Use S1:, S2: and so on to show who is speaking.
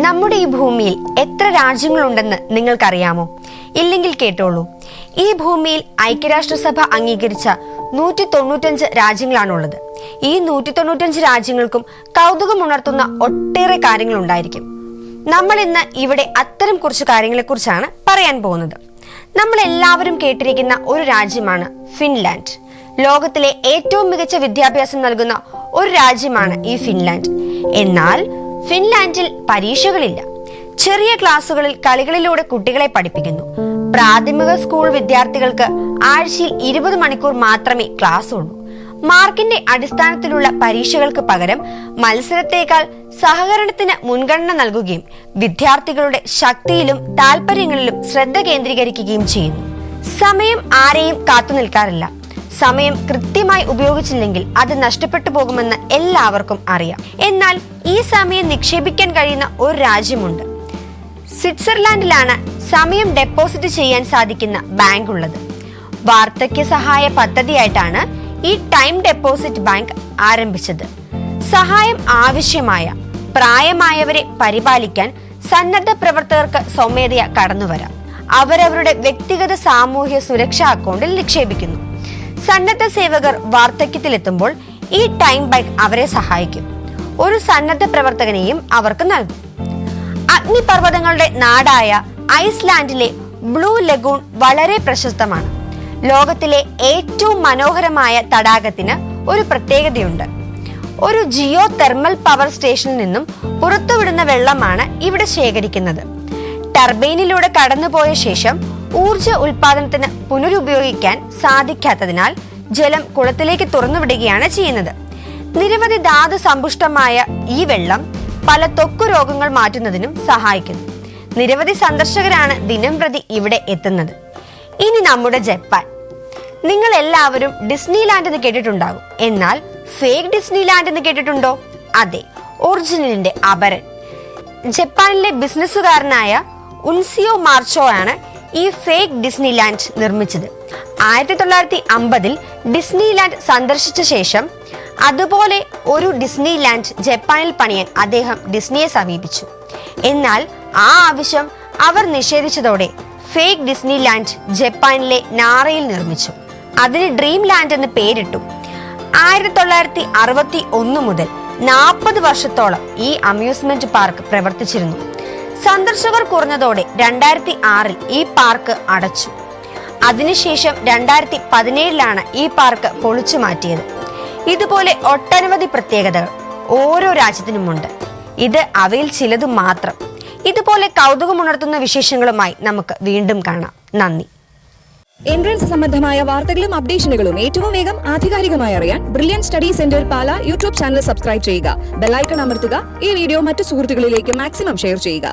S1: നമ്മുടെ ഈ ഭൂമിയിൽ എത്ര രാജ്യങ്ങളുണ്ടെന്ന് നിങ്ങൾക്കറിയാമോ? ഇല്ലെങ്കിൽ കേട്ടോളൂ. ഈ ഭൂമിയിൽ ഐക്യരാഷ്ട്രസഭ അംഗീകരിച്ച 195 രാജ്യങ്ങളാണുള്ളത്. ഈ 195 രാജ്യങ്ങൾക്കും കൗതുകമുണർത്തുന്ന ഒട്ടേറെ കാര്യങ്ങളുണ്ടായിരിക്കും. നമ്മൾ ഇന്ന് ഇവിടെ അത്തരം കുറച്ച് കാര്യങ്ങളെക്കുറിച്ചാണ് പറയാൻ പോകുന്നത്. നമ്മൾ എല്ലാവരും കേട്ടിരിക്കുന്ന ഒരു രാജ്യമാണ് ഫിൻലാൻഡ്. ലോകത്തിലെ ഏറ്റവും മികച്ച വിദ്യാഭ്യാസം നൽകുന്ന ഒരു രാജ്യമാണ് ഈ ഫിൻലാൻഡ്. എന്നാൽ ഫിൻലാൻഡിൽ പരീക്ഷകളില്ല. ചെറിയ ക്ലാസുകളിൽ കളികളിലൂടെ കുട്ടികളെ പഠിപ്പിക്കുന്നു. പ്രാഥമിക സ്കൂൾ വിദ്യാർത്ഥികൾക്ക് ആഴ്ചയിൽ 20 മണിക്കൂർ മാത്രമേ ക്ലാസ് ഉള്ളൂ. മാർക്കിന്റെ അടിസ്ഥാനത്തിലുള്ള പരീക്ഷകൾക്ക് പകരം മത്സരത്തേക്കാൾ സഹകരണത്തിന് മുൻഗണന നൽകുകയും വിദ്യാർത്ഥികളുടെ ശക്തിയിലും താല്പര്യങ്ങളിലും ശ്രദ്ധ കേന്ദ്രീകരിക്കുകയും ചെയ്യുന്നു. സമയം ആരെയും കാത്തു നിൽക്കാറില്ല. സമയം കൃത്യമായി ഉപയോഗിച്ചില്ലെങ്കിൽ അത് നഷ്ടപ്പെട്ടു പോകുമെന്ന് എല്ലാവർക്കും അറിയാം. എന്നാൽ ഈ സമയം നിക്ഷേപിക്കാൻ കഴിയുന്ന ഒരു രാജ്യമുണ്ട്. സ്വിറ്റ്സർലാൻഡിലാണ് സമയം ഡെപ്പോസിറ്റ് ചെയ്യാൻ സാധിക്കുന്ന ബാങ്ക് ഉള്ളത്. വാർദ്ധക്യ സഹായ പദ്ധതിയായിട്ടാണ് ഈ ടൈം ഡെപ്പോസിറ്റ് ബാങ്ക് ആരംഭിച്ചത്. സഹായം ആവശ്യമായ പ്രായമായവരെ പരിപാലിക്കാൻ സന്നദ്ധ പ്രവർത്തകർക്ക് സ്വമേധയാ കടന്നുവരാം. അവരവരുടെ വ്യക്തിഗത സാമൂഹ്യ സുരക്ഷാ അക്കൗണ്ടിൽ നിക്ഷേപിക്കുന്നു. സന്നദ്ധ സേവകർ വാർദ്ധക്യത്തിലെത്തുമ്പോൾ ഈ ടൈം ബാങ്ക് അവരെ സഹായിക്കും. ഒരു സന്നദ്ധ പ്രവർത്തകനെയും അവർക്ക് നൽകും. അഗ്നിപർവ്വതങ്ങളുടെ നാടായ ഐസ്ലാൻഡിലെ ബ്ലൂ ലഗൂൺ വളരെ പ്രശസ്തമാണ്. ലോകത്തിലെ ഏറ്റവും മനോഹരമായ തടാകത്തിന് ഒരു പ്രത്യേകതയുണ്ട്. ഒരു ജിയോ തെർമൽ പവർ സ്റ്റേഷനിൽ നിന്നും പുറത്തുവിടുന്ന വെള്ളമാണ് ഇവിടെ ശേഖരിക്കുന്നത്. ടർബൈനിലൂടെ കടന്നുപോയ ശേഷം ഊർജ ഉൽപാദനത്തിന് പുനരുപയോഗിക്കാൻ സാധിക്കാത്തതിനാൽ ജലം കുളത്തിലേക്ക് തുറന്നുവിടുകയാണ് ചെയ്യുന്നത്. നിരവധി ധാതു സമ്പുഷ്ടമായ ഈ വെള്ളം പല ത്വക്ക് രോഗങ്ങൾ മാറ്റുന്നതിനും സഹായിക്കുന്നു. നിരവധി സന്ദർശകരാണ് ദിനം പ്രതി ഇവിടെ എത്തുന്നത്. ഇനി നമ്മുടെ ജപ്പാൻ. നിങ്ങൾ എല്ലാവരും ഡിസ്നിലാൻഡ് എന്ന് കേട്ടിട്ടുണ്ടാകും. എന്നാൽ ഫേക്ക് ഡിസ്നിലാൻഡ് എന്ന് കേട്ടിട്ടുണ്ടോ? അതെ, ഒറിജിനലിന്റെ അപരൻ. ജപ്പാനിലെ ബിസിനസ്സുകാരനായ ഉൻസിയോ മാർച്ചോ ആണ് ഈ ഫേക്ക് ഡിസ്നിലാൻഡ് നിർമ്മിച്ചത്. 1950-ൽ ഡിസ്നിലാൻഡ് സന്ദർശിച്ച ശേഷം അതുപോലെ ഒരു ഡിസ്നിലാൻഡ് ജപ്പാനിൽ പണിയാൻ അദ്ദേഹം ഡിസ്നിയെ സമീപിച്ചു. എന്നാൽ ആ ആവശ്യം അവർ നിഷേധിച്ചതോടെ ഫേക്ക് ഡിസ്നിലാൻഡ് ജപ്പാനിലെ നാറയിൽ നിർമ്മിച്ചു. അതിന് ഡ്രീം ലാൻഡ് എന്ന് പേരിട്ടു. 1961 മുതൽ 40 വർഷത്തോളം ഈ അമ്യൂസ്മെന്റ് പാർക്ക് പ്രവർത്തിച്ചിരുന്നു. സന്ദർശകർ കുറഞ്ഞതോടെ 2006-ൽ ഈ പാർക്ക് അടച്ചു. അതിനുശേഷം 2017-ലാണ് ഈ പാർക്ക് പൊളിച്ചു മാറ്റിയത്. ഇതുപോലെ ഒട്ടനവധി പ്രത്യേകതകൾ ഓരോ രാജ്യത്തിനുമുണ്ട്. ഇത് അവയിൽ ചിലത് മാത്രം. ഇതുപോലെ കൗതുകമുണർത്തുന്ന വിശേഷങ്ങളുമായി നമുക്ക് വീണ്ടും കാണാം. നന്ദി.
S2: എൻട്രൻസ് സംബന്ധമായ വാർത്തകളും അപ്ഡേഷനുകളും ഏറ്റവും വേഗം ആധികാരികമായി അറിയാൻ ബ്രില്യൻ സ്റ്റഡി സെന്റർ പാല യൂട്യൂബ് ചാനൽ സബ്സ്ക്രൈബ് ചെയ്യുക. ബെല്ലൈക്കൺ അമർത്തുക. ഈ വീഡിയോ മറ്റു സുഹൃത്തുക്കളിലേക്ക് മാക്സിമം ഷെയർ ചെയ്യുക.